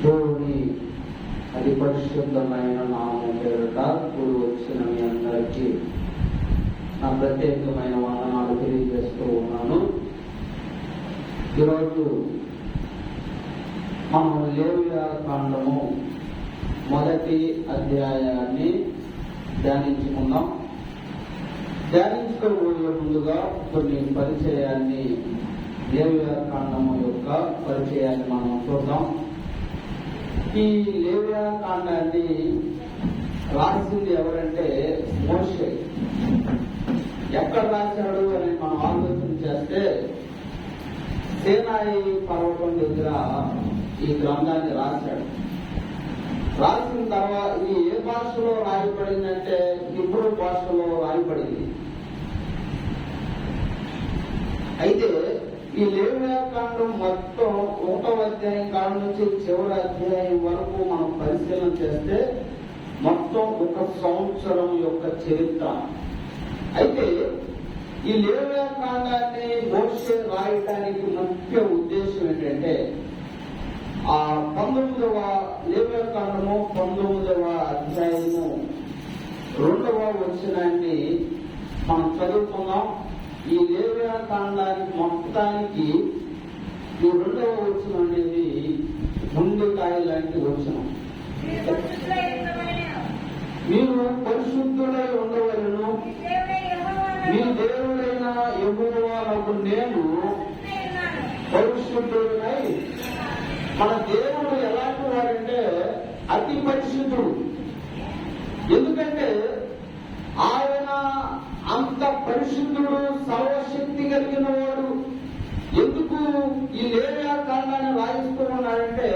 దేవుని అది పరిశుద్ధమైన నామం పేరిట కూడి వచ్చిన మీ అందరికీ నా ప్రత్యేకమైన వందనాలు తెలియజేస్తూ ఉన్నాను. ఈరోజు మనం లేవియా కాండము మొదటి అధ్యాయాన్ని ధ్యానించుకుందాం. ధ్యానించుకోబోయే ముందుగా కొన్ని పరిచయాన్ని లేవియా కాండము యొక్క పరిచయాన్ని మనం చూద్దాం. ఈ లేవియా కాండాన్ని రాసింది ఎవరంటే మోషే. ఎక్కడ రాశాడు అని మనం ఆలోచన చేస్తే సీనాయి పర్వతం దగ్గర ఈ గ్రంథాన్ని రాశాడు. రాసిన తర్వాత ఇది ఏ భాషలో రాయబడిందంటే హిబ్రూ భాషలో రాయబడింది. అయితే ఈ లేవియా కాండం మొత్తం 1వ అధ్యాయం కాడ నుంచి చివరి అధ్యాయం వరకు మనం పరిశీలన చేస్తే మొత్తం 1 సంవత్సరం యొక్క చరిత్ర. అయితే ఈ లేవియా కాండాన్ని మోషే రాయడానికి ముఖ్య ఉద్దేశం ఏంటంటే ఆ 19వ లేవియా కాండము 19వ అధ్యాయము 2వ వచనాన్ని మనం చదువుకుందాం. ఈ లేవియా కాండానికి మొత్తానికి ఈ 2వ వచనం అనేది ముందుకాయ లాంటి వచనం. మీరు పరిశుద్ధులై ఉండవలను, మీ దేవుడైన యెహోవాకు నేను పరిశుద్ధుడై. మన దేవుడు ఎలాంటి వాడంటే అతి పరిశుద్ధుడు. ఎందుకంటే ఆయన అంత పరిశుద్ధుడు, సర్వశక్తి కలిగిన వాడు. ఎందుకు ఈ లేవియా కాండాన్ని రాయిస్తూ ఉన్నాడంటే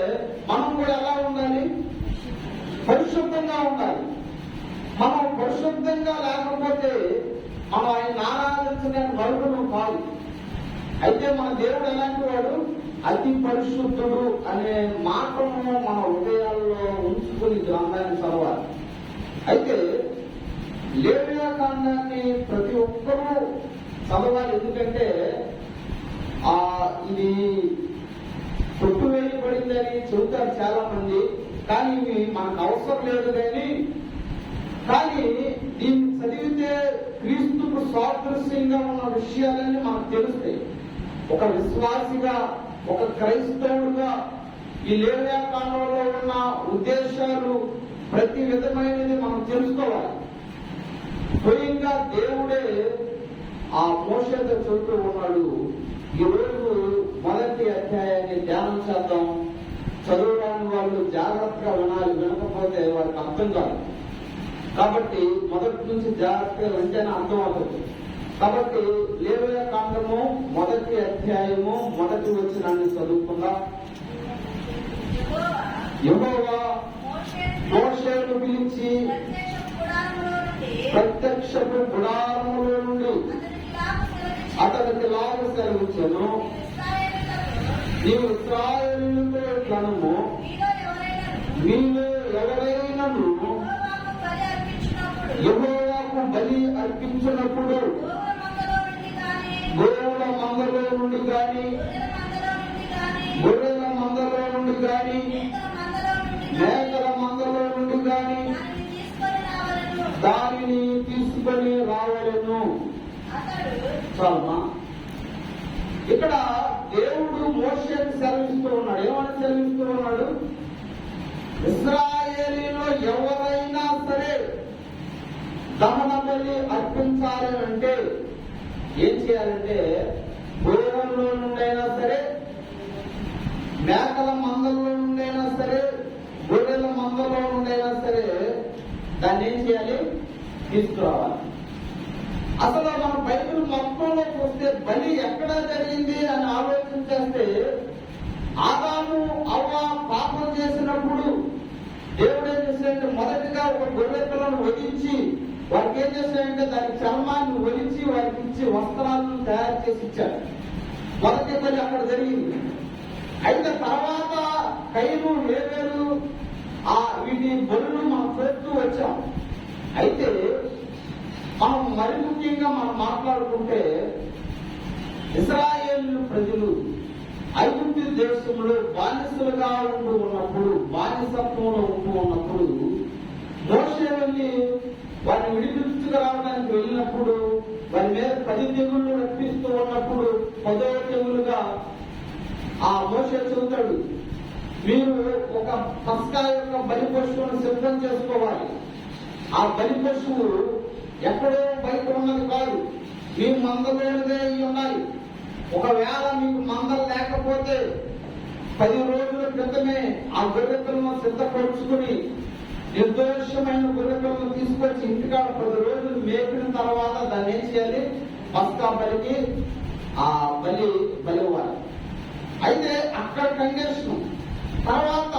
మనం కూడా ఎలా ఉండాలి? పరిశుద్ధంగా ఉండాలి. మనం పరిశుద్ధంగా లేకపోతే మనం ఆయన ఆరాధించడానికి మరుగును కాదు. అయితే మన దేవుడు ఎలాంటి వాడు? అతి పరిశుద్ధుడు అనే మాటను మన హృదయాల్లో ఉంచుకుని గ్రంథాన్ని చదవాలి. అయితే లేవియా కాండాన్ని ప్రతి ఒక్కరూ చదవాలి. ఎందుకంటే ఇది కొట్టువేయబడిందని చెబుతారు చాలా మంది, కానీ ఇవి మనకు అవసరం లేదు. కానీ దీన్ని చదివితే క్రీస్తుకు సాదృశ్యంగా ఉన్న విషయాలన్నీ మనకు తెలుస్తాయి. ఒక విశ్వాసిగా, ఒక క్రైస్తవుడుగా ఈ లేవియా కాండంలో ఉన్న ఉద్దేశాలు ప్రతి విధమైనది మనం తెలుసుకోవాలి. స్వయంగా దేవుడే ఆ మోషేతో చెబుతూ ఉన్నాడు. ఈరోజు మొదటి అధ్యాయాన్ని ధ్యానం చేద్దాం. చదువురాని వాళ్ళు జాగ్రత్తగా వినాలి, వినకపోతే వారికి అర్థం కాదు. కాబట్టి మొదటి నుంచి జాగ్రత్తగా వింటేనే అర్థం అవుతుంది. కాబట్టి లేవియా కాండము మొదటి అధ్యాయము మొదటి వచనాన్ని చదువుకుందాం. యెహోవా మోషేను పిలిచి ప్రత్యక్షపు గుడారములో నుండి అతనికి లాభ సెలవిచ్చెను. నీవు ఇశ్రాయేలుతో ఇట్లనము, మీలో ఎవరైనను యెహోవాకు బలి అర్పించినప్పుడు గోవుల మందలో నుండి గాని, గొర్రెల మందలో నుండి గాని, మేకల మందలో నుండి గాని దానిని తీసుకొని రావలను. చాలమ్మా. ఇక్కడ దేవుడు మోషేకి సెలవిస్తూ ఉన్నాడు. ఏమని సెలవిస్తూ ఉన్నాడు? ఇశ్రాయేలీలో ఎవరైనా సరే దహన బలి అర్పించాలి అంటే ఏం చేయాలంటే గోవుల్లో నుండైనా సరే, మేకల మందల్లో నుండైనా సరే, గొర్రెల మందలో నుండైనా సరే దాన్ని ఏం చేయాలి? తీసుకురావాలి. అసలు మన బైబిల్ మొత్తంలో చూస్తే బలి ఎక్కడ జరిగింది అని ఆలోచన చేస్తే ఆదాము అవ్వ పాపం చేసినప్పుడు దేవుడు ఏం చేశాడంటే మొదటిగా ఒక గొర్రె పిల్లను వధించి వారికి ఏం చేశాడంటే దాని చర్మాన్ని వధించి వారికి ఇచ్చి వస్త్రాలను తయారు చేసి ఇచ్చాడు. మొదటి బలి అక్కడ జరిగింది. అయితే తర్వాత కయ్యను, హేబెలు వీటి బలులు మనం చేస్తూ వచ్చాం. అయితే మనం మరి ముఖ్యంగా మనం మాట్లాడుకుంటే ఇశ్రాయేలు ప్రజలు ఐగుప్తు దేశంలో బానిసలుగా ఉన్నప్పుడు తీసుకురావడానికి వెళ్ళినప్పుడు వారి మీద 10 తెగుళ్ళు రప్పిస్తూ ఉన్నప్పుడు 10వ తెగులుగా ఆ మోషే చెబుతాడు, మీరు ఒక పస్కా యొక్క బలి పశువును సిద్ధం చేసుకోవాలి. ఆ బలి పశువు ఎక్కడో బయట ఉన్నది కాదు, మీ మందలోనిదే అయి ఉండాలి. ఒకవేళ మీకు మందలు లేకపోతే 10 రోజుల క్రితమే ఆ గొర్రెపిల్లను సిద్ధపరుచుకుని నిర్దోషమైన గొర్రెపిల్లను తీసుకొచ్చి ఇంటికాడ 10 రోజులు మేపిన తర్వాత దాన్ని ఏం చేయాలి, పస్కా బలికి ఆ బలి ఇవ్వాలి. అయితే అక్కడ కండిషన్ తర్వాత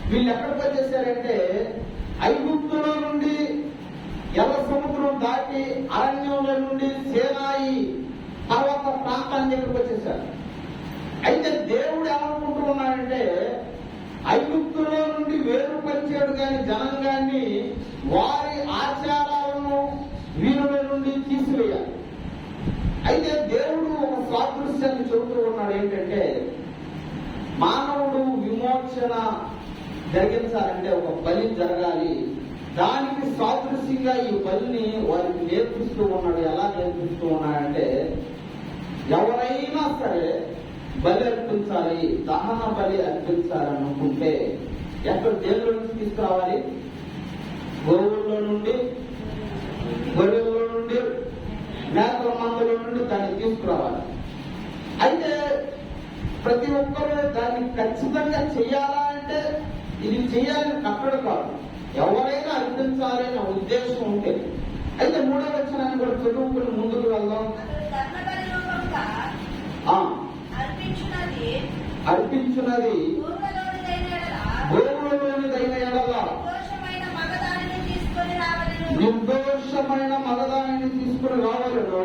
వీళ్ళు ఎక్కడికి వచ్చేసారంటే ఐగుప్తులో నుండి ఎర్ర సముద్రం దాటి అరణ్యంలో నుండి సేనాయి పర్వత ప్రాంతాన్ని దగ్గరికి వచ్చేసారు. అయితే దేవుడు ఏమనుకుంటున్నాడంటే ఐగుప్తులో నుండి వేరుపరిచాడు కాని జనాంగాన్ని వారి ఆచారాలను వీరుల నుండి తీసివేయాలి. అయితే దేవుడు ఒక సాదృశ్యాన్ని చెబుతూ ఉన్నాడు, ఏంటంటే మానవుడు విమోచన జరిగించాలంటే ఒక బలి జరగాలి. దానికి సాదృశ్యంగా ఈ బలిని వారికి నేర్పిస్తూ ఉన్నాడు. ఎలా నేర్పిస్తూ ఉన్నాడంటే ఎవరైనా సరే బలి అర్పించాలి, దహన బలి అర్పించాలనుకుంటే ఎక్కడ దేవుళ్ళ నుంచి తీసుకురావాలి, గోవుల్లో నుండి, గొర్రెల్లో నుండి, మేకల మందలో నుండి దాన్ని తీసుకురావాలి. అయితే ప్రతి ఒక్కరూ దాన్ని ఖచ్చితంగా చేయాలా అంటే ఇది చేయాలని కట్టడు కాదు, ఎవరైనా అర్పించాలి అనే ఉద్దేశం ఉంటే. అయితే 3వ వచనాన్ని కూడా చదువుకుని ముందుకు వెళ్దాం. అర్పించున్నది గోవులలోనిదైన ఎడల నిర్దోషమైన మగదానిని తీసుకుని రావాలను.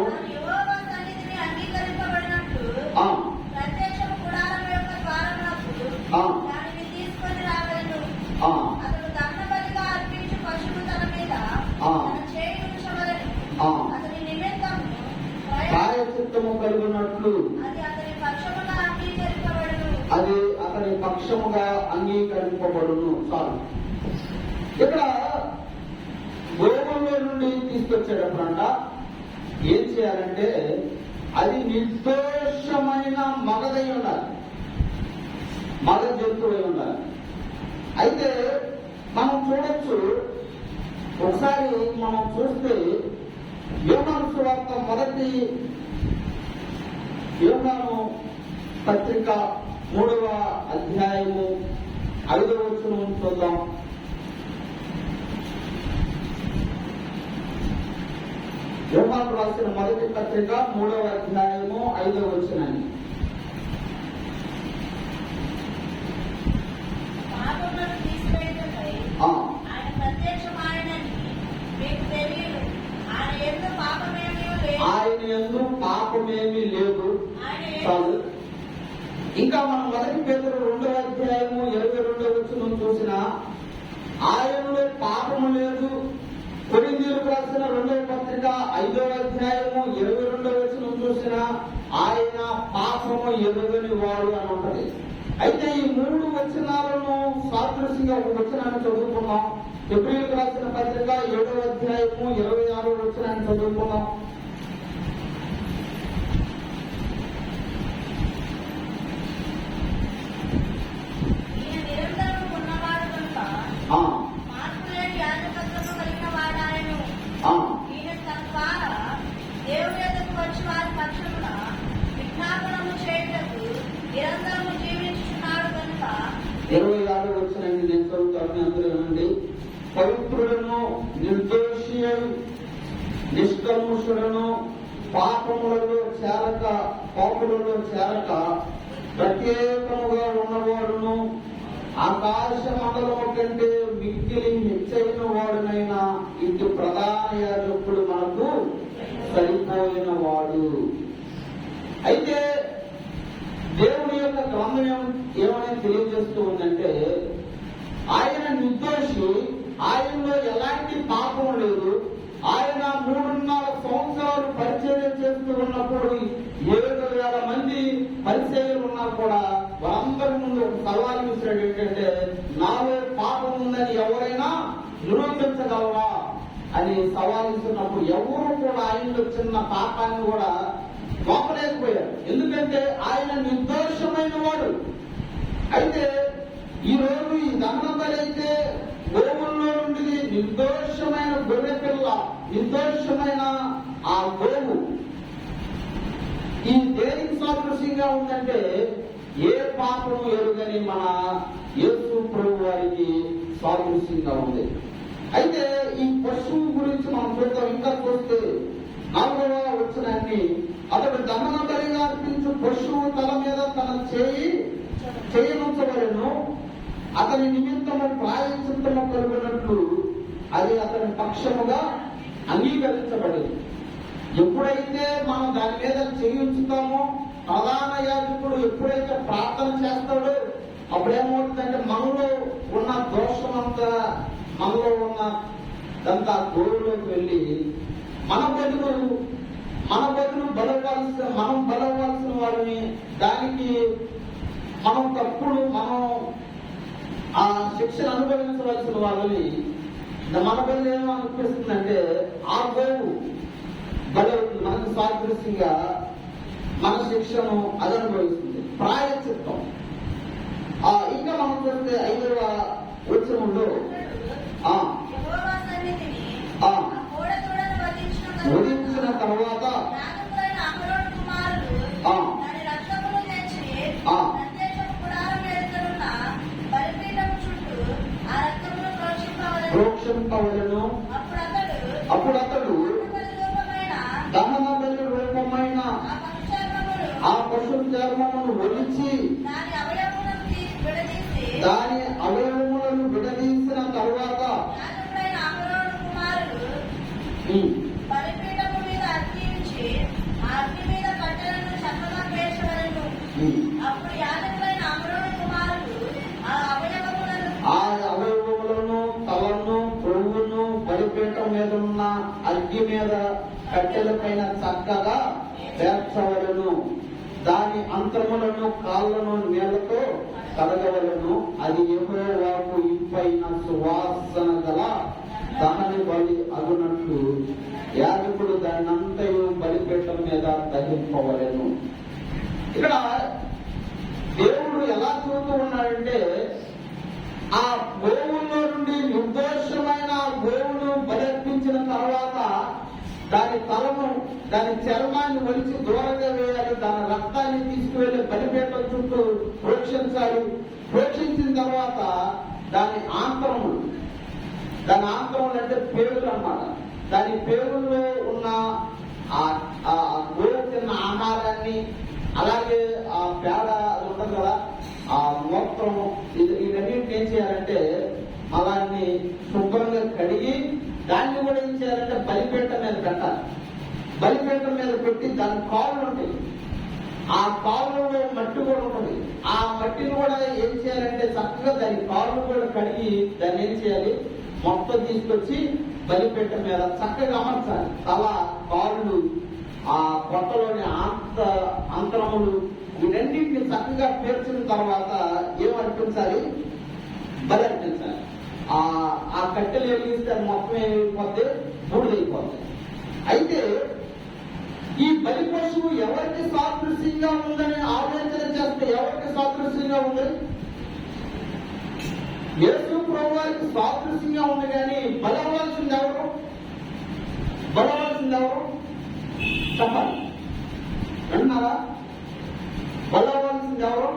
ప్రాయశ్చిత్తము కలుగునట్లు అది అతని పక్షముగా అంగీకరింపబడును. చాలు. ఇక్కడ గోవుల్లో నుండి తీసుకొచ్చేటప్పుడంట ఏం చేయాలంటే అది నిర్దోషమైన మగదై ఉండాలి, మగ జంతువై ఉండాలి. అయితే మనం చూడొచ్చు, ఒకసారి మనం చూస్తే యోహాను సువార్త మొదటి యోహాను పత్రిక 3వ అధ్యాయము 5వ వచనం చూద్దాం. యోహాను రాసిన మొదటి పత్రిక 3వ అధ్యాయము 5వ వచనాన్ని. ఆయన యందు పాపమేమీ లేదు. చాలు. ఇంకా మనం 1 పేతురు 2వ అధ్యాయము 22వ వచనం చూసిన ఆయనలో పాపము లేదు. కొరింథీయులకు రాసిన 2వ పత్రిక 5వ అధ్యాయము 22వ వచనం చూసిన ఆయన పాపము ఎరుగని వాడు అని ఉంటది. అయితే ఈ 3 వచనాలను సాదృశ్యంగా ఒక వచనాన్ని చదువుకున్నాం. హెబ్రీయులకు రాసిన పత్రిక 7వ అధ్యాయము 26వ వచనాన్ని చదువుకున్నాం. నిరంతరము జీవించుచున్నాడు కనుక 26 వచనాన్ని నేను చదువుతాను, అందరూ వినండి. పవిత్రులను, నిర్దోషి, నిష్కల్ముషులను, పాపములలో చేరక, పాపులలో చేరక ప్రత్యేకముగా ఉన్నవాడును, ఆకాశ మండలము కంటే మిక్కిలి హెచ్చైన వాడునైనా ఇటు ప్రధాన యాజకుడు మనకు సరిపోయిన వాడు. అయితే దేవుని యొక్క గ్రంథం ఏమని తెలియజేస్తూ ఉందంటే ఆయన నిర్దోషి, ఆయనలో ఎలాంటి పాపం లేదు. ఆయన 3.5 సంవత్సరాలు పరిచర్య చేస్తూ ఉన్నప్పుడు 7,000 మంది పరిచర్యలు ఉన్నా కూడా వారందరి ముందు ఒక సవాలు విసిరాడు. ఏంటంటే నాలో పాపం ఉందని ఎవరైనా నిరూపించగలరా? అని సవాలిస్తున్నప్పుడు ఎవరు కూడా ఆయనలో చిన్న పాపాన్ని కూడా గోపలేకపోయారు. ఎందుకంటే ఆయన నిర్దోషమైన వాడు. అయితే ఈ రోజు ఈ దహన బలి అయితే గోవుల్లో నుండి నిర్దోషమైన గొర్రె పిల్ల, నిర్దోషమైన ఆ గోవు ఈ దేనికి సాదృశ్యంగా ఉందంటే ఏ పాపము ఎరుగని మన యేసు ప్రభు వారికి సాదృశ్యంగా ఉంది. అయితే ఈ పశువు గురించి మనం చూద్దాం. ఇంకా చూస్తే 4వ వచనాన్ని, అతడు దహన బలిగా అర్పించు పశువు తల మీద తన చేయనుంచవలెను, అతని నిమిత్తము ప్రాయశ్చిత్తము కలుగునట్లు అది అతని పక్షముగా అంగీకరించబడింది. ఎప్పుడైతే మనం దాని మీద చేయించుతామో, ప్రధాన యాజకుడు ఎప్పుడైతే ప్రార్థన చేస్తాడో అప్పుడేమవుతుందంటే మనలో ఉన్న దోషమంతా, మనలో ఉన్నదంతా గోరులోకి వెళ్ళి మన బదులు బలవ్వాల్సిన వారిని, దానికి మనం తప్పుడు మనం ఆ శిక్షను అనుభవించవలసిన వాళ్ళని మన బదులు ఏమో అనిపిస్తుందంటే ఆ గోవు బలవుతుంది. మనకు సాదృశ్యంగా మన శిక్షను అది అనుభవిస్తుంది. ప్రాయశ్చిత్తం. ఇంకా మనం చూస్తే 5వ వచనంలో వధించిన తర్వాత ప్రోక్షింపవలెను. అప్పుడు అతడు దహన బలి రూపమైన ఆ పశువు చర్మమును ఒలిచి దాని అవయవములను విడదీసిన తర్వాత ఆ అవయవములను, తలను, కొవ్వును బలిపీఠం మీద ఉన్న అగ్గి మీద కట్టెల పైన చక్కగా పేర్చవలను. దాని అంతములను, కాళ్ళను నీళ్లతో కడగవలను. అది యెహోవాకు ఇంపైన సువాసన గల దహన బలి అగునట్లు యాజకుడు దాన్నంతయు బలిపీఠం మీద దహింపవలెను. ఇక్కడ దేవుడు ఎలా చూస్తూ ఉన్నాడంటే, ఆ గోవుల్లో నుండి నిర్దోషమైన గోవును బలర్పించిన తర్వాత దాని తలను, దాని చర్మాన్ని ఒలిచి దూరంగా వేయాలి. దాని రక్తాన్ని తీసుకువెళ్లి బలిపీఠం చుట్టూ ప్రోక్షించాలి. ప్రోక్షించిన తర్వాత దాని ఆంతరములు అంటే పేగులు అన్నమాట. దాని పేగుల్లో ఉన్న ఆ గోవు తిన్న ఆహారాన్ని, అలాగే ఆ పేడ ఉంటుంది కదా, ఆ మూత్రము, ఇవన్నింటిని ఏం చేయాలంటే అలాన్ని శుభ్రంగా కడిగి దాన్ని కూడా ఏం చేయాలంటే బలిపీఠం మీద పెట్టాలి. బలిపీఠం మీద పెట్టి దాని కాళ్ళు ఉంటాయి, ఆ కాళ్ళలో మట్టి కూడా ఉంటుంది. ఆ మట్టిని కూడా ఏం చేయాలంటే చక్కగా దాని కాళ్ళు కూడా కడిగి దాన్ని ఏం చేయాలి, మొత్తం తీసుకొచ్చి బలిపీఠం మీద చక్కగా అమర్చాలి. తల, కాళ్ళు, ఆ పొట్టలోని అంతరములు, వీటన్నింటిని చక్కగా పేర్చిన తర్వాత ఏమర్పించాలి, బలి అర్పించాలి. ఆ కట్టెలు వెలిగిస్తే మొత్తం ఏమైపోతే బూడిదైపోతాయి. అయితే ఈ బలి పశువు ఎవరికి సాదృశ్యంగా ఉందని ఆలోచన చేస్తే ఎవరికి సాదృశ్యంగా ఉంది? యేసు ప్రభువారికి సాదృశ్యంగా ఉంది. కానీ బలవలసింది ఎవరు? చెప్పాలి, విన్నారా? బలవలసింది ఎవరు?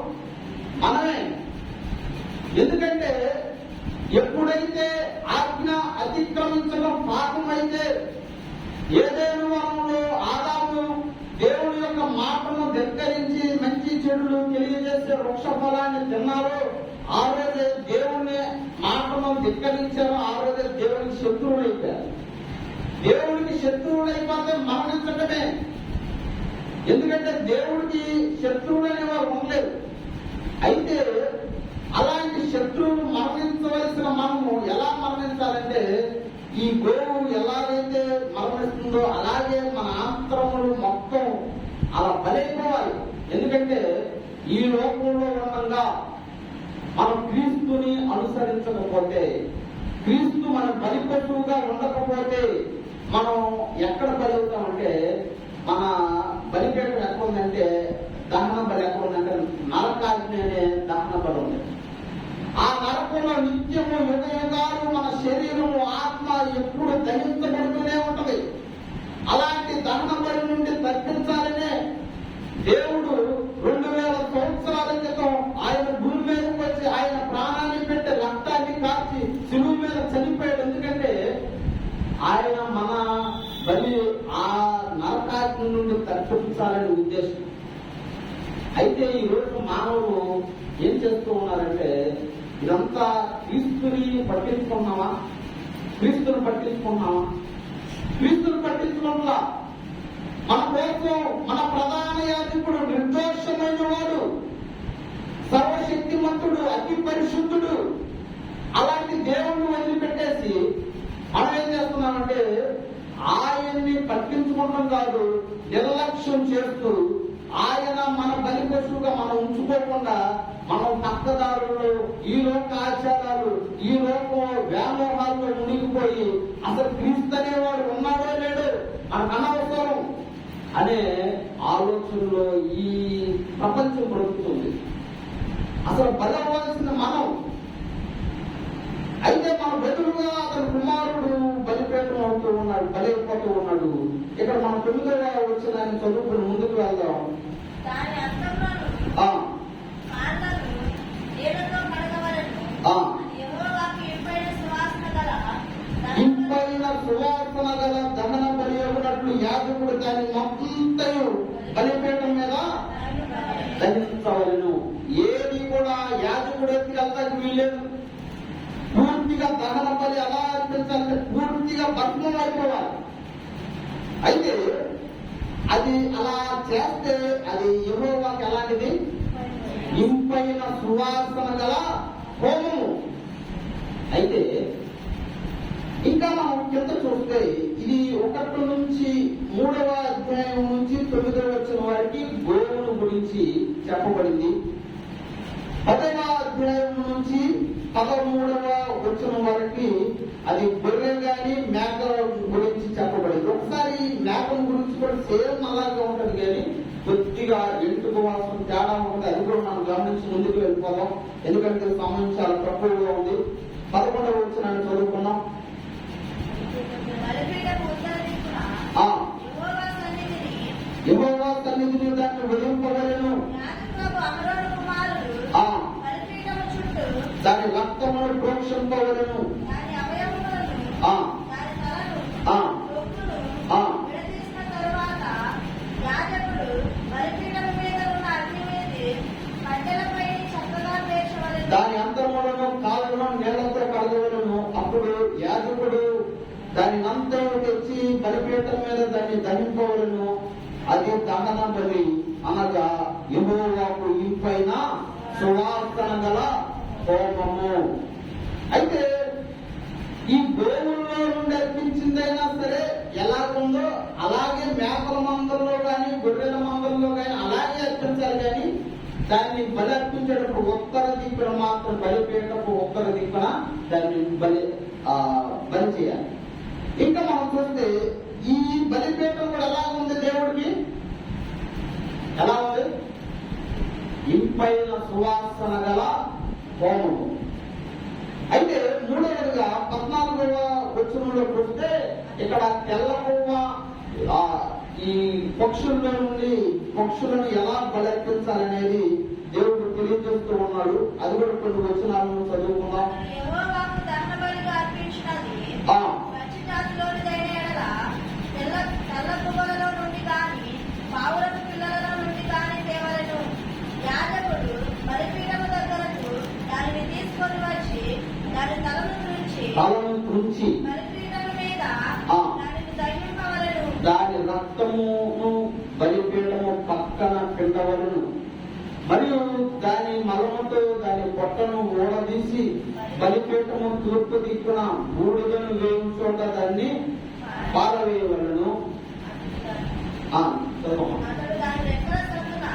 మనమే. ఎందుకంటే ఎప్పుడైతే ఆజ్ఞ అతిక్రమించడం పాపమైతే, ఏదేను వనంలో ఆదాము దేవుని యొక్క మాటను ధిక్కరించి మంచి చెడులు తెలియజేసే వృక్ష ఫలాన్ని తిన్నారో ఆ రోజే దేవుని మాటను ధిక్కరించారో ఆ రోజే దేవునికి శత్రువులైపోయారు. దేవుడికి శత్రువులైపోతే మరణించటమే. ఎందుకంటే దేవుడికి శత్రువులు అనేవారు ఉండలేదు. అయితే అలాంటి శత్రువులు మరణించవలసిన మనము ఎలా మరణించాలంటే, ఈ గోవు ఎలాగైతే మరణిస్తుందో అలాగే మన ఆంతరములు మొత్తం అలా బలైపోవాలి. ఎందుకంటే ఈ లోకంలో ఉండగా మనం క్రీస్తుని అనుసరించకపోతే, క్రీస్తు మన బలి పశువుగా ఉండకపోతే మనం ఎక్కడ బలి అవుతామంటే, మన బలిపీఠం ఎక్కడ ఉందంటే, దహన బలి ఎక్కడ ఉందంటే నరకాగ్ని అనే దహన బలి ఉంది. ఆ నరకంలో నిత్యము యుగ యుగాలు మన శరీరము ఆత్మ ఎప్పుడు దహించబడుతూనే ఉంటది. అలాంటి దహన బలి నుండి తప్పించాలనే దేవుడు 2000 సంవత్సరాల క్రితం ఆయన భూమి మీదకి వచ్చి ఆయన ప్రాణాన్ని పెట్టి రక్తాన్ని కాచి శిలువ మీద చనిపోయాడు. ఎందుకంటే ఆయన మన బలి ఆ నరకాగ్ని నుండి తప్పించాలనే ఉద్దేశం. అయితే ఈ రోజు మానవులు ఏం చేస్తూ ఉన్నారంటే, ఇదంతా క్రీస్తుని పట్టించుకున్నామా? క్రీస్తుని పట్టించుకున్నామా? క్రీస్తుని పట్టించుకున్నా మన కోసం మన ప్రధాన యాజకుడు నిర్దోషమైన వాడు, సర్వశక్తిమంతుడు, అతి పరిశుద్ధుడు. అలాంటి దేవుణ్ణి వదిలిపెట్టేసి మనం ఏం చేస్తున్నామంటే, ఆయన్ని పట్టించుకోవడం కాదు, నిర్లక్ష్యం చేస్తూ ఆయన మన బలి పశువుగా మనం ఉంచుకోకుండా మనం పక్కదారులు, ఈ లోక ఆచారాలు, ఈ లోకం వ్యామోహాల్లో మునిగిపోయి అసలు క్రీస్తు అనేవాడు ఉన్నాడో లేడు మనకు అనవసరం అనే ఆలోచనలో ఈ ప్రపంచం బ్రతుకుతుంది. అసలు బలి అవ్వాల్సిన మనం. అయితే మన బదులుగా అతని కుమారుడు బలిపీఠం అవుతూ ఉన్నాడు, బలి అయిపోతూ ఉన్నాడు. ఇక్కడ మన 9వ వచనాన్ని చదువుకుని ముందుకు వెళ్దాం. దాని అంతములోను ఆ, కాళ్ళను నీళ్లతో కడగవలెను. ఆ. యెహోవాకు ఇంపైన సువాసన గల ఇంపైన సువాసన గల దహన బలి అగునట్లు యాజకుడు దాని మొత్తంతయు బలిపీఠం మీద దహించవలెను. ఏది కూడా యాజకుడు ఎత్తుకెళ్తానికి వీల్లేదు. పూర్తిగా దహన బలి ఎలా అర్పించాలంటే పూర్తిగా భస్మం అయిపోవాలి. అయితే అది అలా చేస్తే అది యెహోవాకి ఎలాంటిది? ఇంపైన సువాసన గల హోమము. అయితే ఇంకా మనం కింద చూస్తే ఇది 1 నుంచి 3వ అధ్యాయం నుంచి 9వ వచనం వరకు గోవును గురించి చెప్పబడింది. 10వ అధ్యాయం నుంచి 13వ వచనం వరకు అది గొర్రె గాని మేక గురించి చెప్పబడింది. ఒకసారి మేకల గురించి కూడా సేమ్ అలాగే ఉంటుంది, కానీ కొద్దిగా ఎంటుక వాసన తేడా ఉంటుంది. అది కూడా మనం గమనించి ముందుకు వెళ్ళిపోదాం, ఎందుకంటే సమయం చాలా తక్కువగా ఉంది. 11వ వచనాన్ని చదువుకున్నాం. బలిపీఠము ఉత్తర దిక్కున ఆ, యెహోవా సన్నిధిని యెహోవా సన్నిధిని దాన్ని వదిలింపవలెను. యాజకులకు అహరోను కుమారులు ఆ, బలిపీఠము చుట్టూ దాని రక్తమును ప్రోక్షింపవలెను. దాని అవయవములను ఆ, దాని తలను ఆ, రొమ్మును ఆ. విడదీసిన తరువాత యాజకుడు బలిపీఠము మీద ఉన్న అగ్ని మీద కట్టెలపై చక్కగా పేర్చవలెను. దాని అంతరములను కాళ్ళను నీళ్లతో కడగవలను. అప్పుడు యాజకుడు దాని అంతరం తెచ్చి బలిపీఠం మీద దాన్ని దహింపవలను. అది దహన బలి, అనగా యెహోవాకు ఇంపైన సువాసన గల హోమము. అయితే ఈ గోవుల్లో నుండి అర్పించిందైనా సరే ఎలాగుందో అలాగే మేకల మందల్లో కానీ గొర్రెల మందల్లో కానీ అలాగే అర్పించాలి. కానీ దాన్ని బలి అర్పించేటప్పుడు ఉత్తర దిక్కున మాత్రం బలిపీఠపు ఉత్తర దిక్కున దాన్ని బలి చేయాలి. ఇంకా మనం చూస్తే ఈ బలిపీఠం కూడా ఎలా ఉంది? దేవుడికి ఎలా ఉంది? ఇంపైన సువాసన గల హోమము. అయితే మూడవదిగా 14వ వచనంలో చూస్తే ఇక్కడ తెల్ల కొవ్వ ఈ పక్షుల్లో నుండి పక్షులను ఎలా బలర్పించాలనేది దేవుడు తెలియజేస్తూ ఉన్నాడు. అది కూడా కొన్ని వచనాలను చదువుకున్నాం. యెహోవాకు దహనబలిగా అర్పించినది ఆ, మంచి జాతిలోనిదైన ఎడల తెల్ల పువ్వులలో నుండి గాని పావురపు పిల్లలలో నుండి గాని తేవలెను. యాజకుడు బలిపీఠము దగ్గరకు దానిని తీసుకొని వచ్చి దాని తలను త్రుంచి బలిపీఠము మీద దానిని దహింపవలెను. దాని రక్తమును బలిపీఠము పక్కన పిండవలను. మరియు దాని మలముతో దాని పొట్టను ఊడదీసి బలిపీఠము తూర్పు దిక్కున బూడిదను వేయించోట దాన్ని పారవేయవలను. అతడు దాని రెక్కల చొప్పున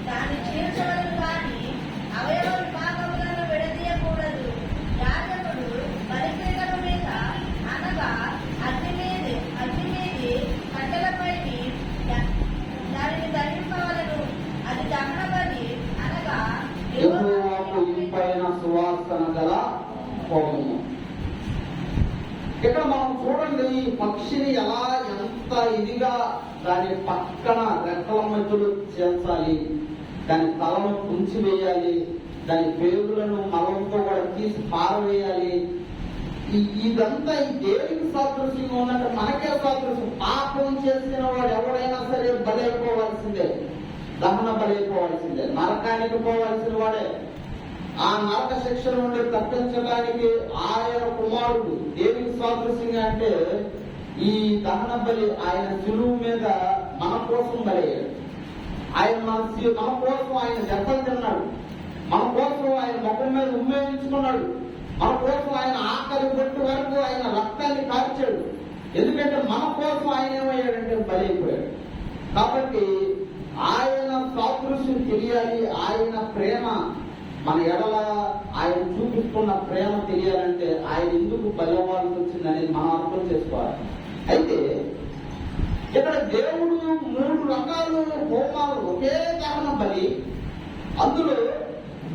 దాన్ని చీల్చవలెను గాని అవయవ విభాగములను విడదీయకూడదు. యాజకుడు బలిపీఠము హోమము. ఇక్కడ మనం చూడండి, ఈ పక్షిని ఎలా ఎంత ఇదిగా దాని పక్కన రెక్కల మధ్యలో చేర్చాలి, దాని తలను కుంచివేయాలి, దాని పేగులను మలంతో కూడా తీసి పారవేయాలి. ఇదంతా ఈ దేనికి సాదృశ్యంగా ఉన్నట్టు మనకే సాదృశ్యం. పాపం చేసిన వాడు ఎవడైనా సరే బలైపోవాల్సిందే, దహన బలైపోవాల్సిందే, నరకానికి పోవాల్సిన వాడే. ఆ నరక శిక్ష నుండి తప్పించడానికి ఆయన కుమారుడు దేనికి సాదృశ్యంగా అంటే ఈ దహన బలి ఆయన శిలువు మీద మన కోసం బలయ్యాడు. ఆయన మన కోసం ఆయన దెబ్బలు తిన్నాడు, మన కోసం ఆయన ముఖం మీద ఉమ్మేయించుకున్నాడు, మన కోసం ఆయన ఆఖరి బొట్టు వరకు ఆయన రక్తాన్ని కార్చాడు. ఎందుకంటే మన కోసం ఆయన ఏమయ్యాడంటే బలైపోయాడు. కాబట్టి ఆయన సాదృశ్యం తెలియాలి, ఆయన ప్రేమ మన ఎడల ఆయన చూపిస్తున్న ప్రేమ తెలియాలంటే ఆయన ఎందుకు బలవ్వాల్సి వచ్చిందనేది మనం అర్థం చేసుకోవాలి. అయితే ఇక్కడ దేవుడు 3 రకాలు హోమాలు, ఒకే దహన బలి, అందులో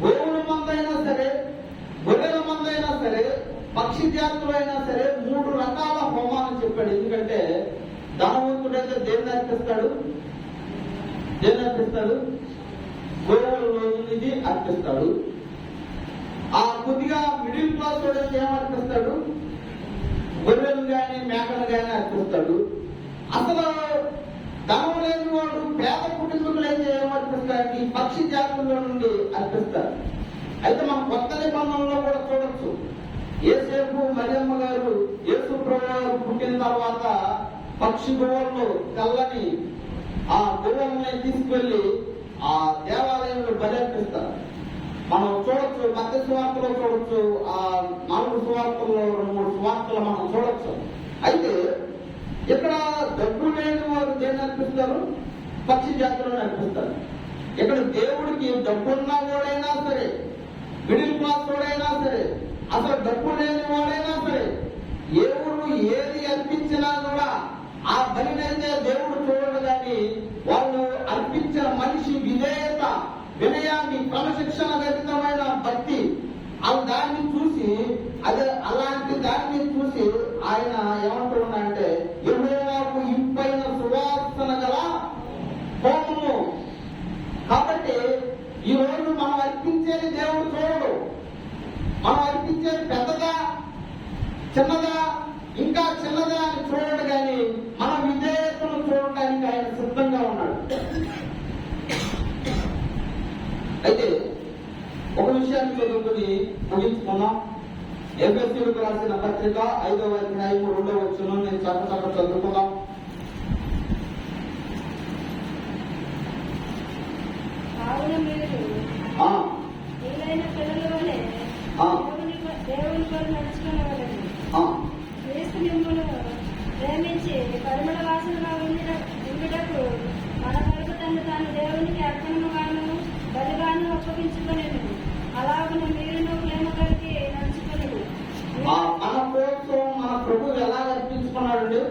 గోవుల మందైనా సరే, గొర్రెల మందైనా సరే, పక్షి జాతులు అయినా సరే 3 రకాల హోమాలు చెప్పాడు. ఎందుకంటే ధనవంతుడైతే దేన్ని అర్పిస్తాడు? గోవుల రోజునిది అర్పిస్తాడు. ఆ కొద్దిగా మిడిల్ క్లాస్ వాడైతే ఏమర్పిస్తాడు? గొర్రెలు గాని మేకలు గాని అర్పిస్తాడు. అసలు ధనం లేని వాడు పేద కుటుంబీకులు అయితే ఏమర్పిస్తాడు? ఈ పక్షి జాతుల్లో నుండి అర్పిస్తారు. అయితే మనం కొత్త నిబంధనలో కూడా చూడొచ్చు. యేసేపు మరియమ్మ గారు యేసు ప్రభు గారు పుట్టిన తర్వాత పక్షి గోవుల్లో తెల్లని ఆ గోవుల్ని తీసుకెళ్లి ఆ దేవాలయంలో బలర్పిస్తారు. మనం చూడొచ్చు, మధ్య సువార్తలో చూడొచ్చు, ఆ 4 సువార్తల్లో 2-3 సువార్తలు మనం చూడొచ్చు. అయితే ఇక్కడ డబ్బు లేని వారు దేన్ని అర్పిస్తారు? పక్షి జాతులను అర్పిస్తారు. ఇక్కడ దేవుడికి డబ్బున్న వాడైనా సరే, మిడిల్ క్లాస్ వాడైనా సరే, అసలు డబ్బు లేని వాడైనా సరే, ఎవరు ఏది అర్పించినా కూడా ఆ బలినైతే దేవుడు చూడడు. కానీ వాళ్ళు అర్పించిన మనిషి విధేయత, వినయాన్ని, క్రమశిక్షణ రహితమైన భక్తి, దాన్ని చూసి అలాంటి దాన్ని చూసి ఆయన ఏమంటున్నాడంటే యెహోవాకు ఇంపైన సువాసన గల హోమము. కాబట్టి ఈ రోజు మనం అర్పించేది దేవుడు చూడడు. మనం అర్పించేది పెద్దదా, చిన్నదా, ఇంకా చిన్నదా అని చూడడు. కానీ మన విధేయతను చూడటానికి ఆయన సిద్ధంగా ఉన్నాడు. అయితే ఒక విషయాన్ని చదువుకుని ముగించుకున్నాం. ఎఫెసీయులకు రాసిన పత్రిక 5వ అధ్యాయం 2వ వచనం నేను చక్కగా చదువుకున్నాం. ప్రేమించి పరిమళ వాసనగా ఉండుటకు మన కొరకు తాను దేవునికి అర్పణముగాను బలిగాను అప్పగించుకునేది. అలాగనే మీరును ప్రేమ కలిగి నడుచుకునేది. మన కోసం మన ప్రభు ఎలా అర్పించుకున్నాడు?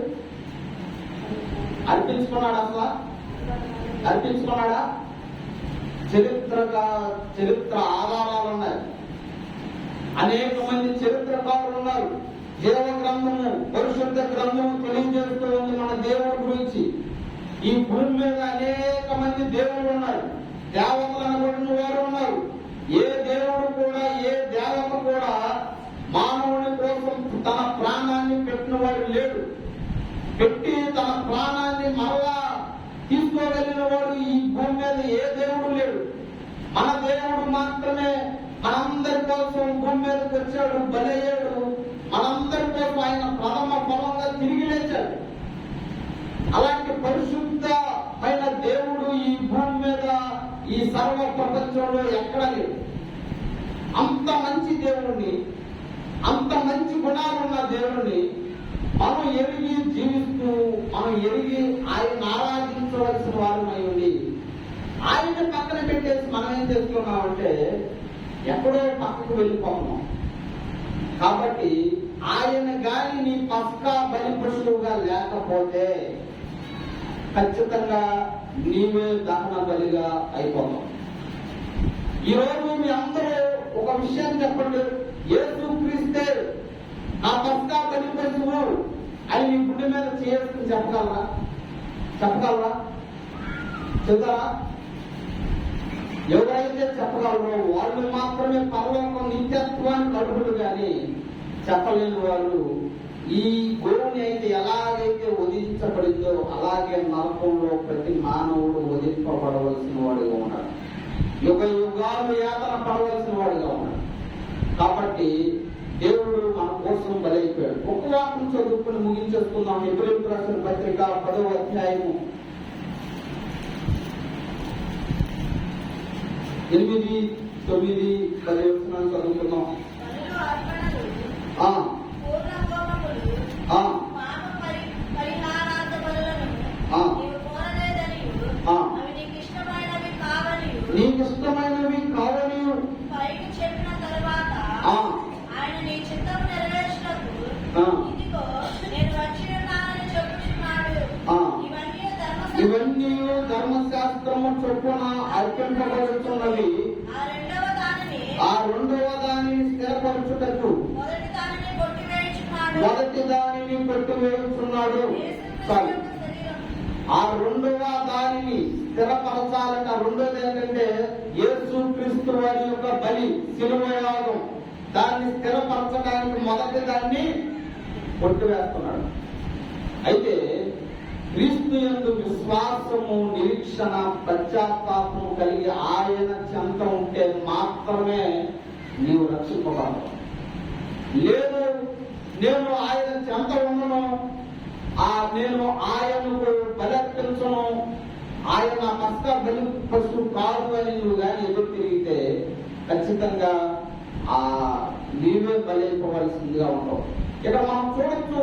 అర్పించుకున్నాడా? చరిత్ర ఆధారాలు ఉన్నాయి. అనేక మంది చరిత్రకారులు ఉన్నారు. జీవ గ్రంథము, పరిశుద్ధ గ్రంథము తెలియజేస్తూ ఉంది మన దేవుడి గురించి. ఈ భూమి మీద అనేక మంది దేవుళ్ళు ఉన్నారు, దేవతలు అనబడిన వారు ఉన్నారు. ఏ దేవుడు కూడా, ఏ దేవత కూడా మానవుని కోసం తన ప్రాణాన్ని పెట్టిన వాడు లేడు. పెట్టి తన ప్రాణాన్ని మరలా తీసుకోగలిగిన వాడు ఈ భూమి మీద ఏ దేవుడు లేడు. మన దేవుడు మాత్రమే మనందరి కోసం భూమి మీదకి వచ్చాడు, బలయ్యాడు. మనందరి కోసం ఆయన ప్రథమ ఫలంగా తిరిగి లేచాడు. అలాంటి పరిశుద్ధమైన దేవుడు ఈ భూమి మీద, ఈ సర్వ ప్రపంచంలో ఎక్కడా లేడు. అంత మంచి దేవుడిని, అంత మంచి గుణాలున్న దేవుడిని మనం ఎరిగి జీవిస్తూ, మనం ఎరిగి ఆయన ఆరాధించవలసిన వారమై ఉండి ఆయన పక్కన పెట్టేసి మనం ఏం చేస్తున్నామంటే ఎక్కడో పక్కకు వెళ్ళిపోతున్నాం. కాబట్టి ఆయన గాని నీ పస్కా బలి పశువుగా లేకపోతే ఖచ్చితంగా నీవే దహన బలిగా అయిపోతాం. ఈరోజు మీ అందరూ ఒక విషయం చెప్పండి, యేసు క్రీస్తే నా పస్కా బలి పశువు అని నీ గుండె మీద చేసుకుని చెప్పగలరా? చెప్తారా? ఎవరైతే చెప్పగలరో వాళ్ళు మాత్రమే పరలోకం నిత్యత్వానికి అర్హులు, కానీ చెప్పలేని వాళ్ళు ఈ గోవుని అయితే ఎలాగైతే వధించబడిందో అలాగే నరకంలో ప్రతి మానవుడు వధింపబడవలసిన వాడిగా ఉన్నాడు. యుగ యుగాలు యాతన పడవలసిన వాడిగా ఉన్నాడు. కాబట్టి దేవుడు మన కోసం బలైపోయాడు. ఒక వాక్యం చదువుకుని ముగించేస్తున్నాం. హెబ్రీయులకు రాసిన పత్రిక 10వ అధ్యాయము 8, 9, 10 వచనాలు చదువుతున్నాం. నీకు ఇష్టమైనవి కావని పైకి చెప్పిన తరువాత ఆయన నీ చిత్తం నెరవేర్చినప్పుడు ఇదిగో నేను వచ్చి ఉన్నానని చెప్పుచున్నాడు. ఇవన్నీ ధర్మశాస్త్రము చొప్పున అర్పింపబడుతున్నవి. ఆ రెండవ దానిని స్థిరపరచుటకు మొదటి దానిని కొట్టివేయుచున్నాడు. ఆ రెండవ దానిని స్థిరపరచాలట. రెండోది ఏంటంటే యేసు క్రీస్తు వారి యొక్క బలి, శిలువ యాగం. దాన్ని స్థిరపరచడానికి మొదటి దాన్ని కొట్టివేస్తున్నాడు. అయితే క్రీస్తు యందు విశ్వాసము, నిరీక్షణ, పశ్చాత్తాపము కలిగి ఆయన చెంత ఉంటే మాత్రమే నీవు రక్షింపబడతావు. లేదు నేను ఆయన చెంత ఉండను, నేను ఆయనకు బలర్పించను, ఆయన పస్కా బలి పశువు కాదు అని నువ్వు కానీ ఎదురు తిరిగితే ఖచ్చితంగా నీవే బలైపోవలసిందిగా ఉంటావు. ఇక మనం చూడొచ్చు,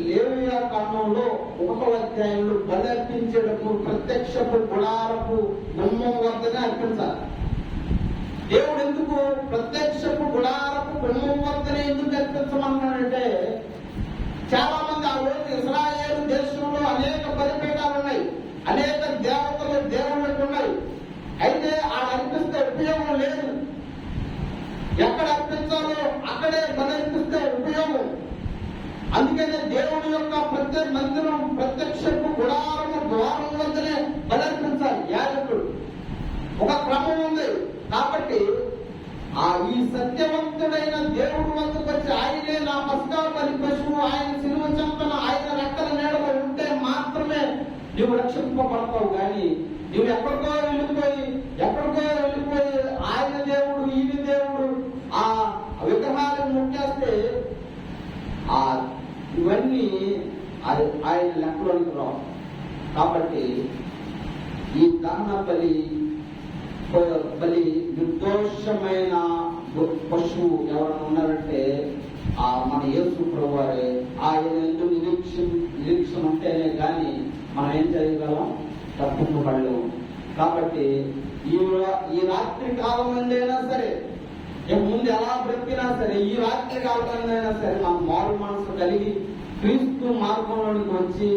లేవియా కాండంలో 1వ అధ్యాయంలో బలి అర్పించేటప్పుడు ప్రత్యక్షపు గుడారపు గుమ్మం వద్దనే అర్పించాలి. దేవుడు ఎందుకు ప్రత్యక్షపు గుడారపు గుమ్మం వద్దనే ఎందుకు అర్పించమన్నాడంటే, చాలా మంది ఆ రోజు ఇశ్రాయేలు దేశంలో అనేక బలిపీఠాలు ఉన్నాయి, అనేక దేవతలు దేవుళ్ళకు ఉన్నాయి. అయితే ఆ అర్పిస్తే ఉపయోగం లేదు. ఎక్కడ అర్పించాలో అక్కడే బలి అర్పిస్తే ఉపయోగం. అందుకనే దేవుడి యొక్క ప్రత్యేక మందిరం, ప్రత్యక్షపు గుడారము ద్వారం వద్దనే బలి అర్పించాలి. యాజకుడు ఒక క్రమం ఉంది. కాబట్టి ఈ సత్యవంతుడైన దేవుడు వద్దకు వచ్చి ఆయనే నా పస్కా బలి పశువు, ఆయన శిలువ చెంతన ఆయన రెక్కల నీడలో ఉంటే మాత్రమే నువ్వు రక్షింపబడతావు. కానీ నువ్వు ఎక్కడికో వెళ్ళిపోయి ఆయన దేవుడు, ఈయన దేవుడు ఆ విగ్రహాలను ముట్టేస్తే ఇవన్నీ ఆయన లెక్కలోనికి రావు. కాబట్టి ఈ దహన బలి నిర్దోషమైన పశువు ఎవరైనా ఉన్నారంటే మన యేసు ప్రభువారే. ఆయన ఎందుకు నిరీక్షణ ఉంటేనే కానీ మనం ఏం చేయగలం? తప్పింపబడలేము. కాబట్టి ఈ రాత్రి కాలం అయినా సరే, ముందు ఎలా బ్రతికినా సరే, ఈ రాత్రి కాలమైనా సరే మనం మారు మనసు కలిగి క్రీస్తు మార్గంలోనికి వచ్చి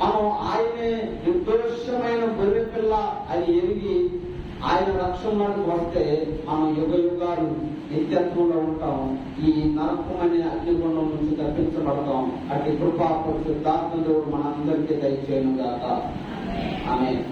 మనం ఆయనే నిర్దోషమైన గొర్రె పిల్ల అని ఎరిగి ఆయన రక్షణలోకి వస్తే మనం యుగ యుగాలు నిత్యత్వంలో ఉంటాం. ఈ నరకమనే అగ్నిగుండం నుంచి తప్పించబడతాం. అటు కృపా పరిశుద్ధాత్మ దేవుడు మనందరికీ దయచేయును గాక. ఆమేన్.